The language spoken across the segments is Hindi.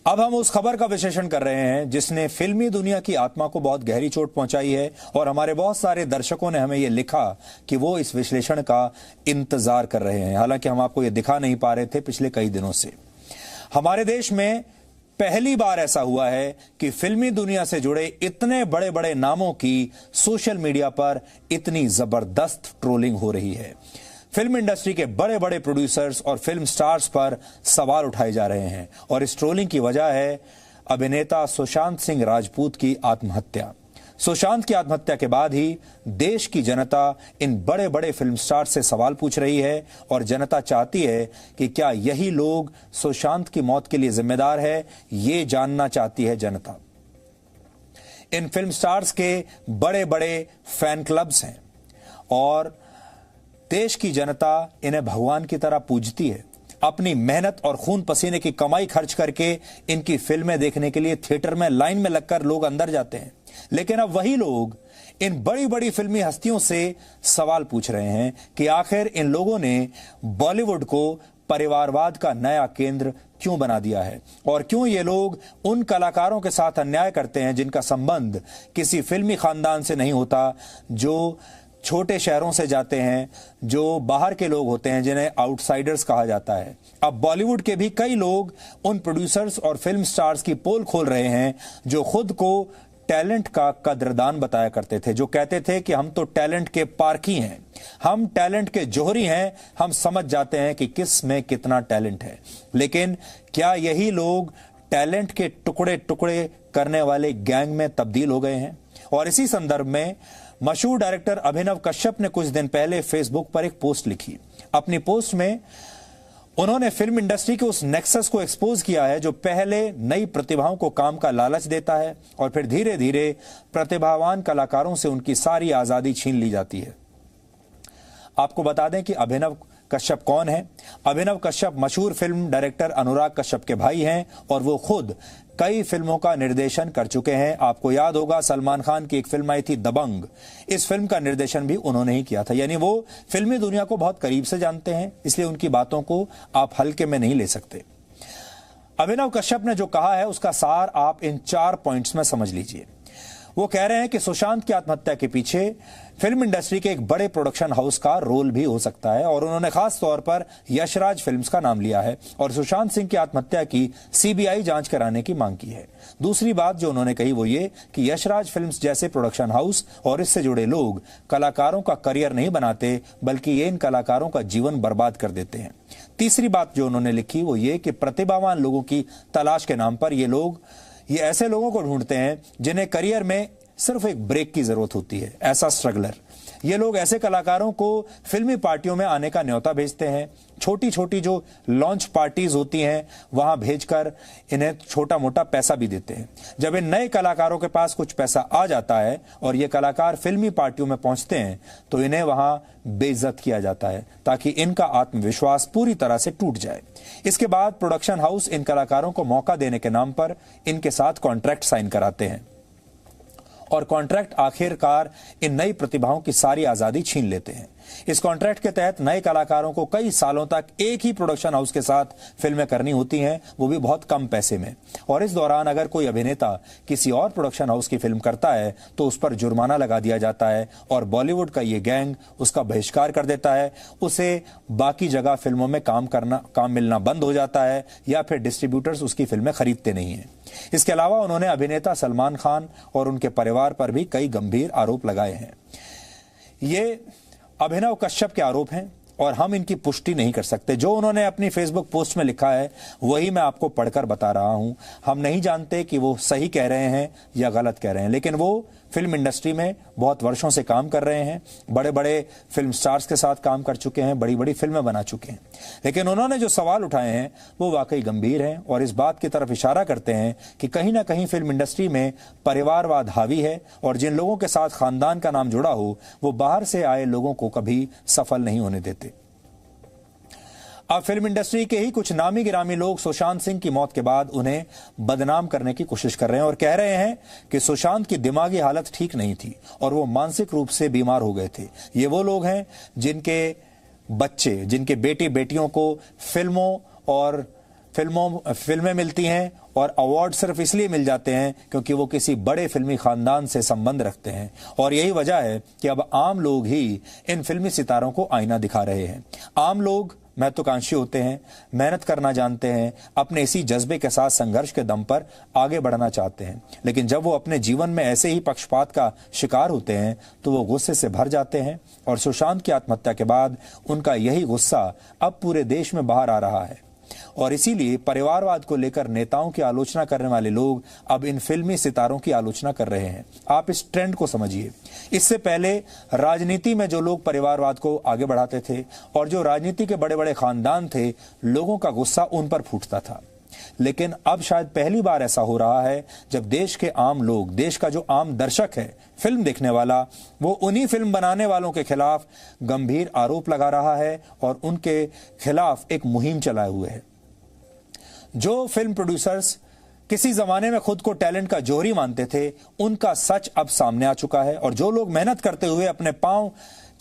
अब हम उस खबर का विश्लेषण कर रहे हैं जिसने फिल्मी दुनिया की आत्मा को बहुत गहरी चोट पहुंचाई है और हमारे बहुत सारे दर्शकों ने हमें यह लिखा कि वो इस विश्लेषण का इंतजार कर रहे हैं। हालांकि हम आपको ये दिखा नहीं पा रहे थे पिछले कई दिनों से। हमारे देश में पहली बार ऐसा हुआ है कि फिल्मी दुनिया से जुड़े इतने बड़े बड़े नामों की सोशल मीडिया पर इतनी जबरदस्त ट्रोलिंग हो रही है। फिल्म इंडस्ट्री के बड़े बड़े प्रोड्यूसर्स और फिल्म स्टार्स पर सवाल उठाए जा रहे हैं और इस ट्रोलिंग की वजह है अभिनेता सुशांत सिंह राजपूत की आत्महत्या। सुशांत की आत्महत्या के बाद ही देश की जनता इन बड़े बड़े फिल्म स्टार से सवाल पूछ रही है और जनता चाहती है कि क्या यही लोग सुशांत की मौत के लिए जिम्मेदार है, ये जानना चाहती है जनता। इन फिल्म स्टार्स के बड़े बड़े फैन क्लब्स हैं और देश की जनता इन्हें भगवान की तरह पूजती है। अपनी मेहनत और खून पसीने की कमाई खर्च करके इनकी फिल्में देखने के लिए थिएटर में लाइन में लगकर लोग अंदर जाते हैं। लेकिन अब वही लोग इन बड़ी बड़ी फिल्मी हस्तियों से सवाल पूछ रहे हैं कि आखिर इन लोगों ने बॉलीवुड को परिवारवाद का नया केंद्र क्यों बना दिया है और क्यों ये लोग उन कलाकारों के साथ अन्याय करते हैं जिनका संबंध किसी फिल्मी खानदान से नहीं होता, जो छोटे शहरों से जाते हैं, जो बाहर के लोग होते हैं जिन्हें आउटसाइडर्स कहा जाता है। अब बॉलीवुड के भी कई लोग उन प्रोड्यूसर्स और फिल्म स्टार्स की पोल खोल रहे हैं जो खुद को टैलेंट का कद्रदान बताया करते थे, जो कहते थे कि हम तो टैलेंट के पारखी हैं, हम टैलेंट के जोहरी हैं, हम समझ जाते हैं कि किस में कितना टैलेंट है। लेकिन क्या यही लोग टैलेंट के टुकड़े टुकड़े करने वाले गैंग में तब्दील हो गए हैं? और इसी संदर्भ में मशहूर डायरेक्टर अभिनव कश्यप ने कुछ दिन पहले फेसबुक पर एक पोस्ट लिखी। अपनी पोस्ट में उन्होंने फिल्म इंडस्ट्री के उस नेक्सस को एक्सपोज किया है जो पहले नई प्रतिभाओं को काम का लालच देता है और फिर धीरे धीरे प्रतिभावान कलाकारों से उनकी सारी आजादी छीन ली जाती है। आपको बता दें कि अभिनव कश्यप कौन है। अभिनव कश्यप मशहूर फिल्म डायरेक्टर अनुराग कश्यप के भाई हैं और वो खुद कई फिल्मों का निर्देशन कर चुके हैं। आपको याद होगा सलमान खान की एक फिल्म आई थी दबंग, इस फिल्म का निर्देशन भी उन्होंने ही किया था। यानी वो फिल्मी दुनिया को बहुत करीब से जानते हैं, इसलिए उनकी बातों को आप हल्के में नहीं ले सकते। अभिनव कश्यप ने जो कहा है उसका सार आप इन 4 पॉइंट्स में समझ लीजिए। वो कह रहे हैं कि सुशांत की आत्महत्या के पीछे फिल्म इंडस्ट्री के एक बड़े प्रोडक्शन हाउस का रोल भी हो सकता है और उन्होंने खास तौर पर यशराज फिल्म्स का नाम लिया है और सुशांत सिंह की आत्महत्या की सीबीआई जांच कराने की मांग की है। दूसरी बात जो उन्होंने कही वो ये कि यशराज फिल्म्स जैसे प्रोडक्शन हाउस और इससे जुड़े लोग कलाकारों का करियर नहीं बनाते बल्कि ये इन कलाकारों का जीवन बर्बाद कर देते हैं। तीसरी बात जो उन्होंने लिखी वो ये कि प्रतिभावान लोगों की तलाश के नाम पर ये ऐसे लोगों को ढूंढते हैं जिन्हें करियर में सिर्फ एक ब्रेक की जरूरत होती है, ऐसा स्ट्रगलर। ये लोग ऐसे कलाकारों को फिल्मी पार्टियों में आने का न्योता भेजते हैं। छोटी छोटी जो लॉन्च पार्टीज होती हैं वहां भेजकर इन्हें छोटा मोटा पैसा भी देते हैं। जब इन नए कलाकारों के पास कुछ पैसा आ जाता है और ये कलाकार फिल्मी पार्टियों में पहुंचते हैं तो इन्हें वहां बेइज्जत किया जाता है ताकि इनका आत्मविश्वास पूरी तरह से टूट जाए। इसके बाद प्रोडक्शन हाउस इन कलाकारों को मौका देने के नाम पर इनके साथ कॉन्ट्रैक्ट साइन कराते हैं और कॉन्ट्रैक्ट आखिरकार इन नई प्रतिभाओं की सारी आजादी छीन लेते हैं। इस कॉन्ट्रैक्ट के तहत नए कलाकारों को कई सालों तक एक ही प्रोडक्शन हाउस के साथ फिल्में करनी होती हैं, वो भी बहुत कम पैसे में। और इस दौरान अगर कोई अभिनेता किसी और प्रोडक्शन हाउस की फिल्म करता है तो उस पर जुर्माना लगा दिया जाता है और बॉलीवुड का ये गैंग उसका बहिष्कार कर देता है। उसे बाकी जगह फिल्मों में काम मिलना बंद हो जाता है या फिर डिस्ट्रीब्यूटर्स उसकी फिल्में खरीदते नहीं हैं। इसके अलावा उन्होंने अभिनेता सलमान खान और उनके परिवार पर भी कई गंभीर आरोप लगाए हैं। ये अभिनव कश्यप के आरोप हैं और हम इनकी पुष्टि नहीं कर सकते। जो उन्होंने अपनी फेसबुक पोस्ट में लिखा है वही मैं आपको पढ़कर बता रहा हूं। हम नहीं जानते कि वो सही कह रहे हैं या गलत कह रहे हैं, लेकिन वो फिल्म इंडस्ट्री में बहुत वर्षों से काम कर रहे हैं, बड़े बड़े फिल्म स्टार्स के साथ काम कर चुके हैं, बड़ी बड़ी फिल्में बना चुके हैं। लेकिन उन्होंने जो सवाल उठाए हैं वो वाकई गंभीर हैं और इस बात की तरफ इशारा करते हैं कि कहीं ना कहीं फिल्म इंडस्ट्री में परिवारवाद हावी है और जिन लोगों के साथ खानदान का नाम जुड़ा हो वो बाहर से आए लोगों को कभी सफल नहीं होने देते। अब फिल्म इंडस्ट्री के ही कुछ नामी गिरामी लोग सुशांत सिंह की मौत के बाद उन्हें बदनाम करने की कोशिश कर रहे हैं और कह रहे हैं कि सुशांत की दिमागी हालत ठीक नहीं थी और वो मानसिक रूप से बीमार हो गए थे। ये वो लोग हैं जिनके बच्चे, जिनके बेटी बेटियों को फिल्मों और फिल्में मिलती हैं और अवार्ड सिर्फ इसलिए मिल जाते हैं क्योंकि वो किसी बड़े फिल्मी खानदान से संबंध रखते हैं। और यही वजह है कि अब आम लोग ही इन फिल्मी सितारों को आईना दिखा रहे हैं। आम लोग महत्वाकांक्षी होते हैं, मेहनत करना जानते हैं, अपने इसी जज्बे के साथ संघर्ष के दम पर आगे बढ़ना चाहते हैं। लेकिन जब वो अपने जीवन में ऐसे ही पक्षपात का शिकार होते हैं तो वो गुस्से से भर जाते हैं। और सुशांत की आत्महत्या के बाद उनका यही गुस्सा अब पूरे देश में बाहर आ रहा है। और इसीलिए परिवारवाद को लेकर नेताओं की आलोचना करने वाले लोग अब इन फिल्मी सितारों की आलोचना कर रहे हैं। आप इस ट्रेंड को समझिए। इससे पहले राजनीति में जो लोग परिवारवाद को आगे बढ़ाते थे और जो राजनीति के बड़े बड़े खानदान थे, लोगों का गुस्सा उन पर फूटता था। लेकिन अब शायद पहली बार ऐसा हो रहा है जब देश के आम लोग, देश का जो आम दर्शक है, फिल्म देखने वाला, वो उन्हीं फिल्म बनाने वालों के खिलाफ गंभीर आरोप लगा रहा है और उनके खिलाफ एक मुहिम चलाए हुए है। जो फिल्म प्रोड्यूसर्स किसी जमाने में खुद को टैलेंट का जौहरी मानते थे, उनका सच अब सामने आ चुका है। और जो लोग मेहनत करते हुए अपने पांव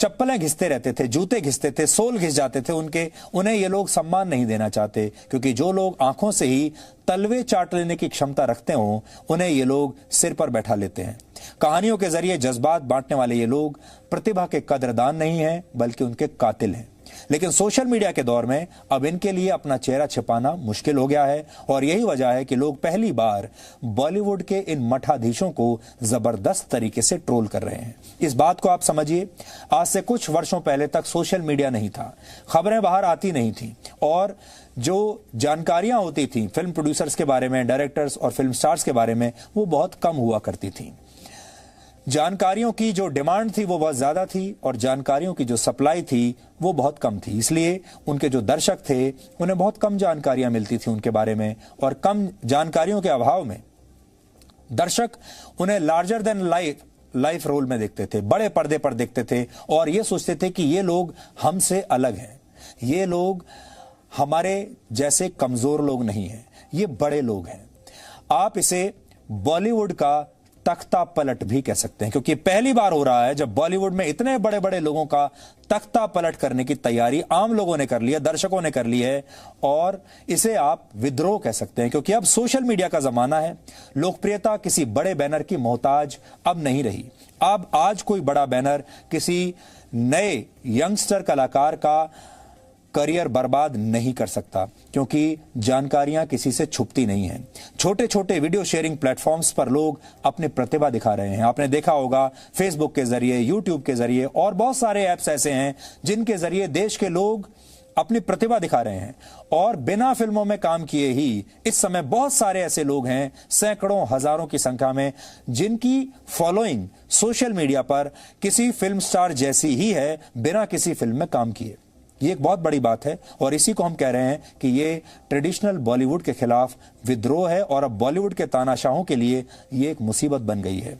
चप्पलें घिसते रहते थे, जूते घिसते थे, सोल घिस जाते थे, उन्हें ये लोग सम्मान नहीं देना चाहते। क्योंकि जो लोग आंखों से ही तलवे चाट लेने की क्षमता रखते हों, उन्हें ये लोग सिर पर बैठा लेते हैं। कहानियों के जरिए जज्बात बांटने वाले ये लोग प्रतिभा के कदरदान नहीं हैं, बल्कि उनके कातिल हैं। लेकिन सोशल मीडिया के दौर में अब इनके लिए अपना चेहरा छिपाना मुश्किल हो गया है। और यही वजह है कि लोग पहली बार बॉलीवुड के इन मठाधीशों को जबरदस्त तरीके से ट्रोल कर रहे हैं। इस बात को आप समझिए, आज से कुछ वर्षों पहले तक सोशल मीडिया नहीं था, खबरें बाहर आती नहीं थी और जो जानकारियां होती थी फिल्म प्रोड्यूसर्स के बारे में, डायरेक्टर्स और फिल्म स्टार्स के बारे में, वो बहुत कम हुआ करती थी। जानकारियों की जो डिमांड थी वो बहुत ज्यादा थी और जानकारियों की जो सप्लाई थी वो बहुत कम थी। इसलिए उनके जो दर्शक थे, उन्हें बहुत कम जानकारियां मिलती थी उनके बारे में। और कम जानकारियों के अभाव में दर्शक उन्हें लार्जर देन लाइफ रोल में देखते थे, बड़े पर्दे पर देखते थे और ये सोचते थे कि ये लोग हमसे अलग हैं, ये लोग हमारे जैसे कमजोर लोग नहीं हैं, ये बड़े लोग हैं। आप इसे बॉलीवुड का तख्ता पलट भी कह सकते हैं, क्योंकि पहली बार हो रहा है जब बॉलीवुड में इतने बड़े बड़े लोगों का तख्ता पलट करने की तैयारी आम लोगों ने कर ली है, दर्शकों ने कर ली है। और इसे आप विद्रोह कह सकते हैं, क्योंकि अब सोशल मीडिया का जमाना है। लोकप्रियता किसी बड़े बैनर की मोहताज अब नहीं रही। अब आज कोई बड़ा बैनर किसी नए यंगस्टर कलाकार का करियर बर्बाद नहीं कर सकता, क्योंकि जानकारियां किसी से छुपती नहीं हैं। छोटे छोटे वीडियो शेयरिंग प्लेटफॉर्म्स पर लोग अपनी प्रतिभा दिखा रहे हैं। आपने देखा होगा फेसबुक के जरिए, यूट्यूब के जरिए और बहुत सारे ऐप्स ऐसे हैं जिनके जरिए देश के लोग अपनी प्रतिभा दिखा रहे हैं। और बिना फिल्मों में काम किए ही इस समय बहुत सारे ऐसे लोग हैं, सैकड़ों हजारों की संख्या में, जिनकी फॉलोइंग सोशल मीडिया पर किसी फिल्म स्टार जैसी ही है, बिना किसी फिल्म में काम किए। ये एक बहुत बड़ी बात है और इसी को हम कह रहे हैं कि ये ट्रेडिशनल बॉलीवुड के खिलाफ विद्रोह है और अब बॉलीवुड के तानाशाहों के लिए ये एक मुसीबत बन गई है।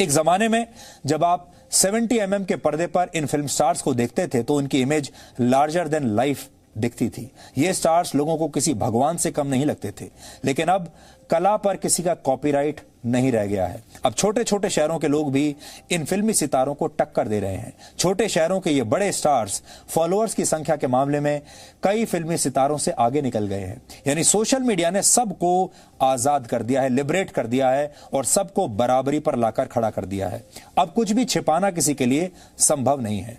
एक जमाने में जब आप 70 mm के पर्दे पर इन फिल्म स्टार्स को देखते थे तो उनकी इमेज लार्जर देन लाइफ दिखती थी। ये स्टार्स लोगों को किसी भगवान से कम नहीं लगते थे। लेकिन अब कला पर किसी का कॉपीराइट नहीं रह गया है। अब छोटे छोटे शहरों के लोग भी इन फिल्मी सितारों को टक्कर दे रहे हैं। छोटे शहरों के ये बड़े स्टार्स फॉलोअर्स की संख्या के मामले में कई फिल्मी सितारों से आगे निकल गए हैं। यानी सोशल मीडिया ने सबको आजाद कर दिया है, लिबरेट कर दिया है और सबको बराबरी पर लाकर खड़ा कर दिया है। अब कुछ भी छिपाना किसी के लिए संभव नहीं है।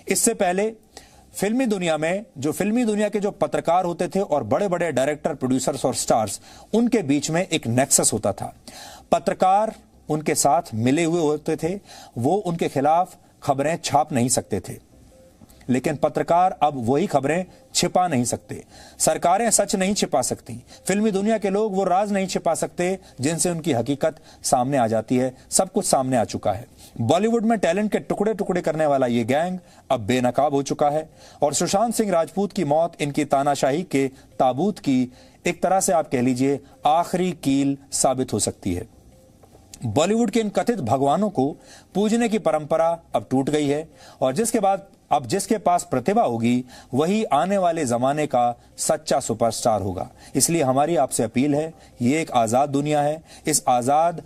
इससे पहले फिल्मी दुनिया के जो पत्रकार होते थे और बड़े बड़े डायरेक्टर, प्रोड्यूसर्स और स्टार्स, उनके बीच में एक नेक्सस होता था। पत्रकार उनके साथ मिले हुए होते थे, वो उनके खिलाफ खबरें छाप नहीं सकते थे। लेकिन पत्रकार अब वही खबरें छिपा नहीं सकते। सरकारें सच नहीं छिपा सकती। फिल्मी दुनिया के लोग वो राज नहीं छिपा सकते जिनसे उनकी हकीकत सामने आ जाती है। सब कुछ सामने आ चुका है। बॉलीवुड में टैलेंट के टुकड़े टुकड़े करने वाला ये गैंग अब बेनकाब हो चुका है और सुशांत सिंह राजपूत की मौत इनकी तानाशाही के ताबूत की एक तरह से आप कह लीजिए आखिरी कील साबित हो सकती है। बॉलीवुड के इन कथित भगवानों को पूजने की परंपरा अब टूट गई है और जिसके पास प्रतिभा होगी वही आने वाले जमाने का सच्चा सुपरस्टार होगा। इसलिए हमारी आपसे अपील है, ये एक आजाद दुनिया है। इस आजाद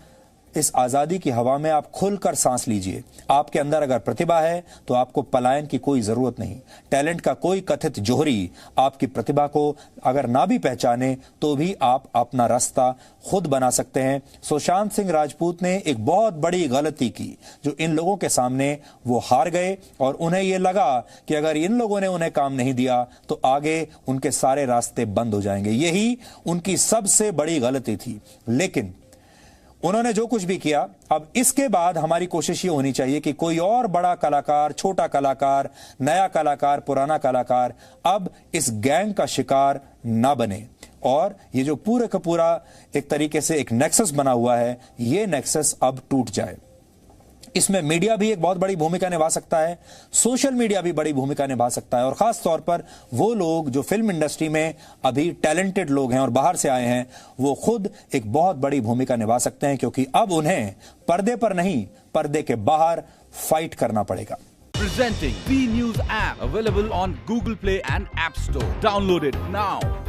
इस आजादी की हवा में आप खुलकर सांस लीजिए। आपके अंदर अगर प्रतिभा है तो आपको पलायन की कोई जरूरत नहीं। टैलेंट का कोई कथित जोहरी आपकी प्रतिभा को अगर ना भी पहचाने तो भी आप अपना रास्ता खुद बना सकते हैं। सुशांत सिंह राजपूत ने एक बहुत बड़ी गलती की जो इन लोगों के सामने वो हार गए और उन्हें ये लगा कि अगर इन लोगों ने उन्हें काम नहीं दिया तो आगे उनके सारे रास्ते बंद हो जाएंगे। यही उनकी सबसे बड़ी गलती थी। लेकिन उन्होंने जो कुछ भी किया, अब इसके बाद हमारी कोशिश ये होनी चाहिए कि कोई और बड़ा कलाकार, छोटा कलाकार, नया कलाकार, पुराना कलाकार अब इस गैंग का शिकार ना बने और ये जो पूरे का पूरा एक तरीके से एक नेक्सस बना हुआ है, ये नेक्सस अब टूट जाए। इसमें मीडिया भी एक बहुत बड़ी भूमिका निभा सकता है, सोशल मीडिया भी बड़ी भूमिका निभा सकता है और खास तौर पर वो लोग जो फिल्म इंडस्ट्री में अभी टैलेंटेड लोग हैं और बाहर से आए हैं, वो खुद एक बहुत बड़ी भूमिका निभा सकते हैं, क्योंकि अब उन्हें पर्दे पर नहीं, पर्दे के बाहर फाइट करना पड़ेगा। Presenting B News app available on Google Play and App Store. Download it now.